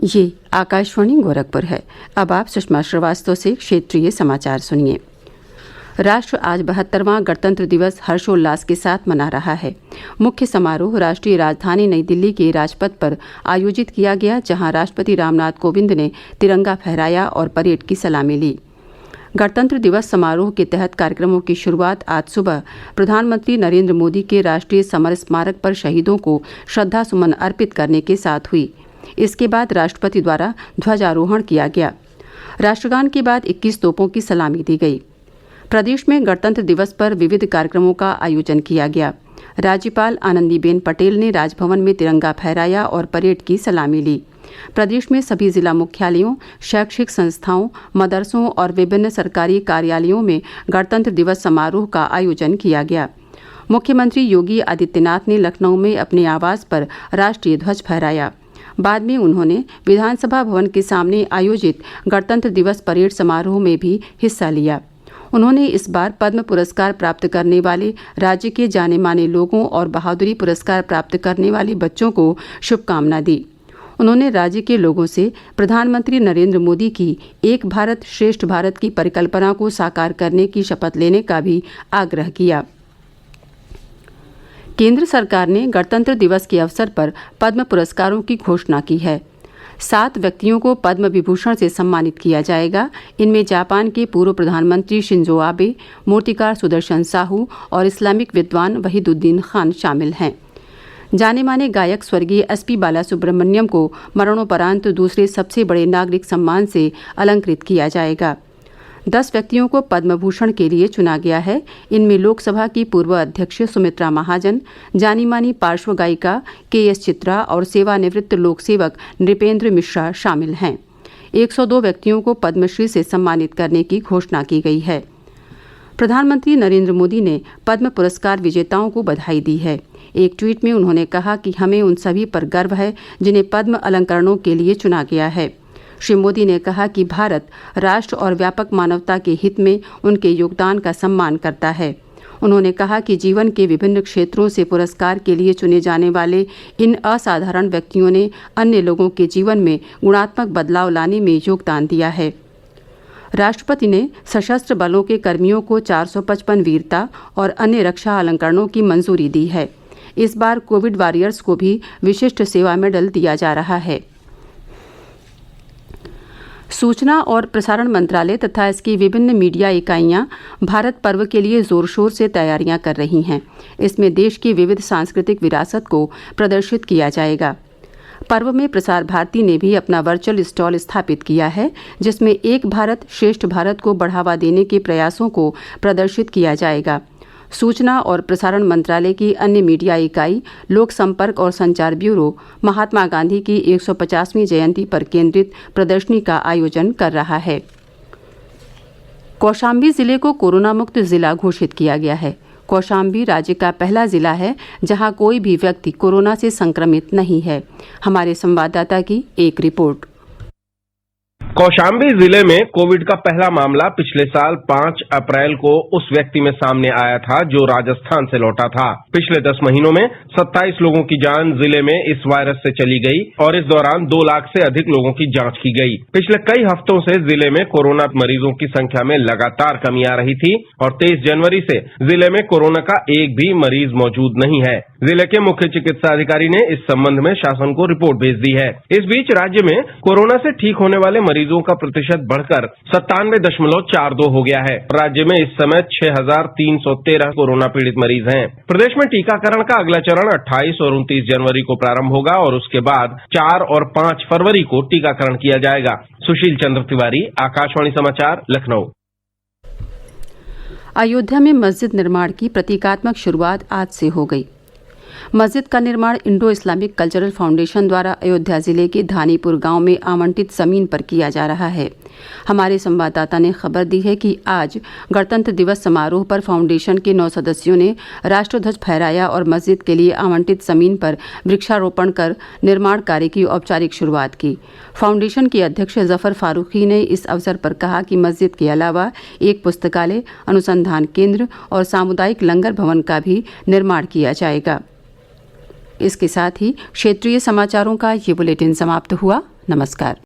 ये आकाशवाणी गोरखपुर है। अब आप सुषमा श्रीवास्तव से क्षेत्रीय समाचार सुनिए। राष्ट्र आज 72वां गणतंत्र दिवस हर्षोल्लास के साथ मना रहा है। मुख्य समारोह राष्ट्रीय राजधानी नई दिल्ली के राजपथ पर आयोजित किया गया, जहां राष्ट्रपति रामनाथ कोविंद ने तिरंगा फहराया और परेड की सलामी ली। गणतंत्र दिवस समारोह के तहत कार्यक्रमों की शुरुआत आज सुबह प्रधानमंत्री नरेंद्र मोदी के राष्ट्रीय समर स्मारक पर शहीदों को श्रद्धा सुमन अर्पित करने के साथ हुई। इसके बाद राष्ट्रपति द्वारा ध्वजारोहण किया गया। राष्ट्रगान के बाद 21 तोपों की सलामी दी गई। प्रदेश में गणतंत्र दिवस पर विविध कार्यक्रमों का आयोजन किया गया। राज्यपाल आनंदीबेन पटेल ने राजभवन में तिरंगा फहराया और परेड की सलामी ली। प्रदेश में सभी जिला मुख्यालयों, शैक्षिक संस्थाओं, मदरसों और विभिन्न सरकारी कार्यालयों में गणतंत्र दिवस समारोह का आयोजन किया गया। मुख्यमंत्री योगी आदित्यनाथ ने लखनऊ में अपने आवास पर राष्ट्रीय ध्वज फहराया। बाद में उन्होंने विधानसभा भवन के सामने आयोजित गणतंत्र दिवस परेड समारोह में भी हिस्सा लिया। उन्होंने इस बार पद्म पुरस्कार प्राप्त करने वाले राज्य के जाने माने लोगों और बहादुरी पुरस्कार प्राप्त करने वाले बच्चों को शुभकामना दी। उन्होंने राज्य के लोगों से प्रधानमंत्री नरेंद्र मोदी की एक भारत श्रेष्ठ भारत की परिकल्पना को साकार करने की शपथ लेने का भी आग्रह किया। केंद्र सरकार ने गणतंत्र दिवस के अवसर पर पद्म पुरस्कारों की घोषणा की है। 7 व्यक्तियों को पद्म विभूषण से सम्मानित किया जाएगा। इनमें जापान के पूर्व प्रधानमंत्री शिंजो आबे, मूर्तिकार सुदर्शन साहू और इस्लामिक विद्वान वहीदुद्दीन खान शामिल हैं। जाने माने गायक स्वर्गीय SP बालासुब्रमण्यम को मरणोपरांत दूसरे सबसे बड़े नागरिक सम्मान से अलंकृत किया जाएगा। 10 व्यक्तियों को पद्म भूषण के लिए चुना गया है। इनमें लोकसभा की पूर्व अध्यक्ष सुमित्रा महाजन, जानी मानी पार्श्व गायिका KS चित्रा और सेवानिवृत्त लोक सेवक नृपेंद्र मिश्रा शामिल हैं। 102 व्यक्तियों को पद्मश्री से सम्मानित करने की घोषणा की गई है। प्रधानमंत्री नरेंद्र मोदी ने पद्म पुरस्कार विजेताओं को बधाई दी है। एक ट्वीट में उन्होंने कहा कि हमें उन सभी पर गर्व है जिन्हें पद्म अलंकरणों के लिए चुना गया है। श्री मोदी ने कहा कि भारत राष्ट्र और व्यापक मानवता के हित में उनके योगदान का सम्मान करता है। उन्होंने कहा कि जीवन के विभिन्न क्षेत्रों से पुरस्कार के लिए चुने जाने वाले इन असाधारण व्यक्तियों ने अन्य लोगों के जीवन में गुणात्मक बदलाव लाने में योगदान दिया है। राष्ट्रपति ने सशस्त्र बलों के कर्मियों को 455 वीरता और अन्य रक्षा अलंकरणों की मंजूरी दी है। इस बार कोविड वॉरियर्स को भी विशिष्ट सेवा मेडल दिया जा रहा है। सूचना और प्रसारण मंत्रालय तथा इसकी विभिन्न मीडिया इकाइयां भारत पर्व के लिए जोर शोर से तैयारियां कर रही हैं। इसमें देश की विविध सांस्कृतिक विरासत को प्रदर्शित किया जाएगा। पर्व में प्रसार भारती ने भी अपना वर्चुअल स्टॉल स्थापित किया है, जिसमें एक भारत श्रेष्ठ भारत को बढ़ावा देने के प्रयासों को प्रदर्शित किया जाएगा। सूचना और प्रसारण मंत्रालय की अन्य मीडिया इकाई लोक संपर्क और संचार ब्यूरो महात्मा गांधी की 150वीं जयंती पर केंद्रित प्रदर्शनी का आयोजन कर रहा है। कौशाम्बी जिले को कोरोना मुक्त जिला घोषित किया गया है। कौशाम्बी राज्य का पहला जिला है जहां कोई भी व्यक्ति कोरोना से संक्रमित नहीं है। हमारे संवाददाता की एक रिपोर्ट। कौशाम्बी जिले में कोविड का पहला मामला पिछले साल 5 अप्रैल को उस व्यक्ति में सामने आया था जो राजस्थान से लौटा था। पिछले 10 महीनों में 27 लोगों की जान जिले में इस वायरस से चली गई और इस दौरान 2 लाख से अधिक लोगों की जांच की गई। पिछले कई हफ्तों से जिले में कोरोना मरीजों की संख्या में लगातार कमी आ रही थी और 23 जनवरी से जिले में कोरोना का एक भी मरीज मौजूद नहीं है। जिले के मुख्य चिकित्सा अधिकारी ने इस संबंध में शासन को रिपोर्ट भेज दी है। इस बीच राज्य में कोरोना से ठीक होने वाले मरीजों का प्रतिशत बढ़कर 97.42 हो गया है। राज्य में इस समय 6,313 कोरोना पीड़ित मरीज हैं। प्रदेश में टीकाकरण का अगला चरण 28 और 29 जनवरी को प्रारंभ होगा और उसके बाद 4 और 5 फरवरी को टीकाकरण किया जाएगा। सुशील चंद्र तिवारी, आकाशवाणी समाचार, लखनऊ। अयोध्या में मस्जिद निर्माण की प्रतीकात्मक शुरुआत आज से हो गई। मस्जिद का निर्माण इंडो इस्लामिक कल्चरल फाउंडेशन द्वारा अयोध्या जिले के धानीपुर गांव में आवंटित जमीन पर किया जा रहा है। हमारे संवाददाता ने खबर दी है कि आज गणतंत्र दिवस समारोह पर फाउंडेशन के 9 सदस्यों ने राष्ट्रध्वज फहराया और मस्जिद के लिए आवंटित जमीन पर वृक्षारोपण कर निर्माण कार्य की औपचारिक शुरुआत की। फाउंडेशन के अध्यक्ष जफर फारूकी ने इस अवसर पर कहा कि मस्जिद के अलावा एक पुस्तकालय, अनुसंधान केंद्र और सामुदायिक लंगर भवन का भी निर्माण किया जाएगा। इसके साथ ही क्षेत्रीय समाचारों का ये बुलेटिन समाप्त हुआ। नमस्कार।